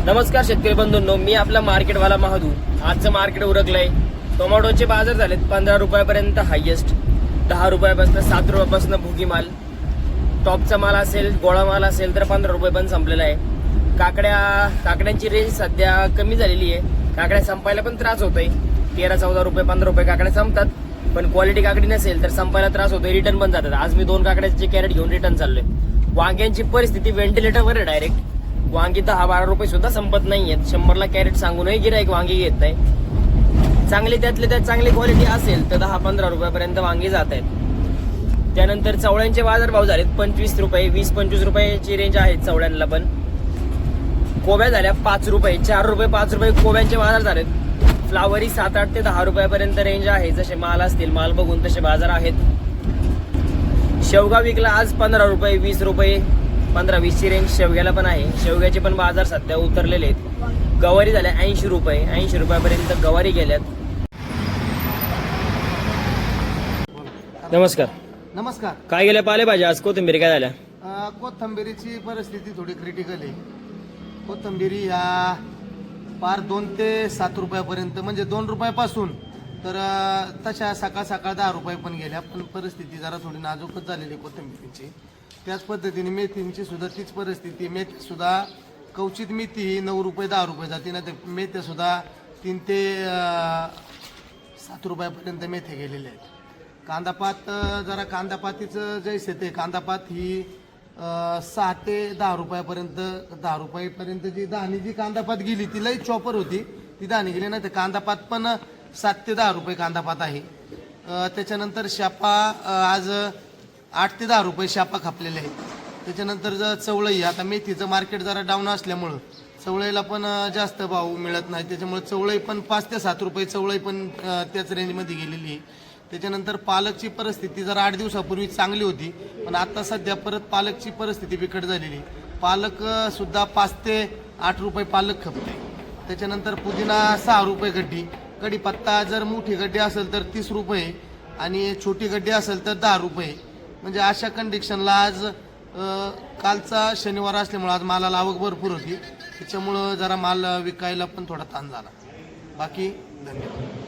नमस्कार शेतकरी बंधूंनो, मी आपला मार्केटवाला महादू। आजचं मार्केट उरकलंय। टोमॅटोचे बाजार झालेत 15 रुपयापर्यंत हायेस्ट, 10 रुपयापासून 7 रुपयापासून भुगी माल, टॉपचा माल असेल, गोळा माल असेल तर 15 रुपये पण संपलेला आहे। काकड्यांची रेंज सध्या कमी झालेली आहे। काकड्या संपायला पण त्रास होतोय। 13-14 रुपये 15 रुपये काकड्या संपतात, पण क्वालिटी काकडी नसेल तर संपायला त्रास होतोय, रिटर्न पण जातात। आज मी 2 काकड्याचे कॅरेट घेऊन रिटर्न चाललोय। वांग्यांची परिस्थिती व्हेंटिलेटरवर आहे डायरेक्ट। वांगी 10-12 रुपये सुद्धा संपत नाहीयेत। 100ला कॅरेट सांगूनही गिराईक वांगी घेत नाही। चांगली त्यातले त्यात चांगली क्वालिटी असेल तर 10-15 रुपयापर्यंत वांगी जात आहेत। त्यानंतर चवळ्यांचे बाजार भाव झालेत 25 रुपये, 20-25 रुपयाची रेंज आहे चवळ्यांना पण। कोब्या झाल्या 5 रुपये, 4 रुपये 5 रुपये कोब्यांचे बाजार झालेत। फ्लावरी 7-8 ते 10 रुपयापर्यंत रेंज आहे। जसे माल असतील, माल बघून तसे बाजार आहेत। शेवगा विकला आज 15 रुपये, 20 रुपये, 15-20 ची रेंज शेवग्याला पण आहे। शेवग्याचे पण बाजार सध्या उतरलेले आहेत। गवारी झाल्या 80 रुपये, 80 रुपयापर्यंत गवारी गेल्यात। नमस्कार। नमस्कार। काय गेल्या पालेभाज्या आज? कोथिंबीर काय झाल्या? कोथिंबीरीची परिस्थिती थोडी क्रिटिकल आहे। कोथिंबीरी ह्या पार 2 ते 7 रुपयापर्यंत, म्हणजे 2 रुपयापासून तर तशा सकाळ 10 रुपये पण गेल्या, पण परिस्थिती जरा थोडी नाजूकच झालेली कोथिंबीरीची। त्याच पद्धतीने मेथींची सुद्धा तीच परिस्थिती। मेथी सुद्धा कवचित मेथी ही 9 रुपये 10 रुपये जाते ना, ते मेथ्या सुद्धा 3 ते 7 रुपयापर्यंत मेथ्या गेलेल्या आहेत। कांदापात जरा कांदापातीचं जैसे ते कांदापात ही 6 ते 10 रुपयापर्यंत, 10 रुपयापर्यंत जी दाणी जी कांदापात गेली ती लई चॉपर होती, ती दाणी गेली नाही। तर कांदापात पण 7 ते 10 रुपये कांदापात आहे। त्याच्यानंतर शापा आज 8 ते 10 रुपये शापा खापलेले आहेत। त्याच्यानंतर जर चवळई, आता मेथीचं मार्केट जरा डाऊन असल्यामुळं चवळईला पण जास्त भाव मिळत नाही, त्याच्यामुळे चवळई पण 5 ते 7 रुपये चवळई पण त्याच रेंजमध्ये गेलेली आहे। त्याच्यानंतर पालकची परिस्थिती जरा 8 दिवसापूर्वी चांगली होती, पण आता सध्या परत पालकची परिस्थिती बिकट झालेली। पालक सुद्धा 5 ते 8 रुपये पालक खपते। त्याच्यानंतर पुदिना 6 रुपये गड्डी, कढीपत्ता जर मोठी गड्डी असेल तर 30 रुपये आणि छोटी गड्डी असेल तर 10 रुपये। म्हणजे अशा कंडिशनला आज कालचा शनिवार असल्यामुळे आज मालाला आवक भरपूर होती, त्याच्यामुळं जरा माल विकायला पण थोडा ताण झाला। बाकी धन्यवाद।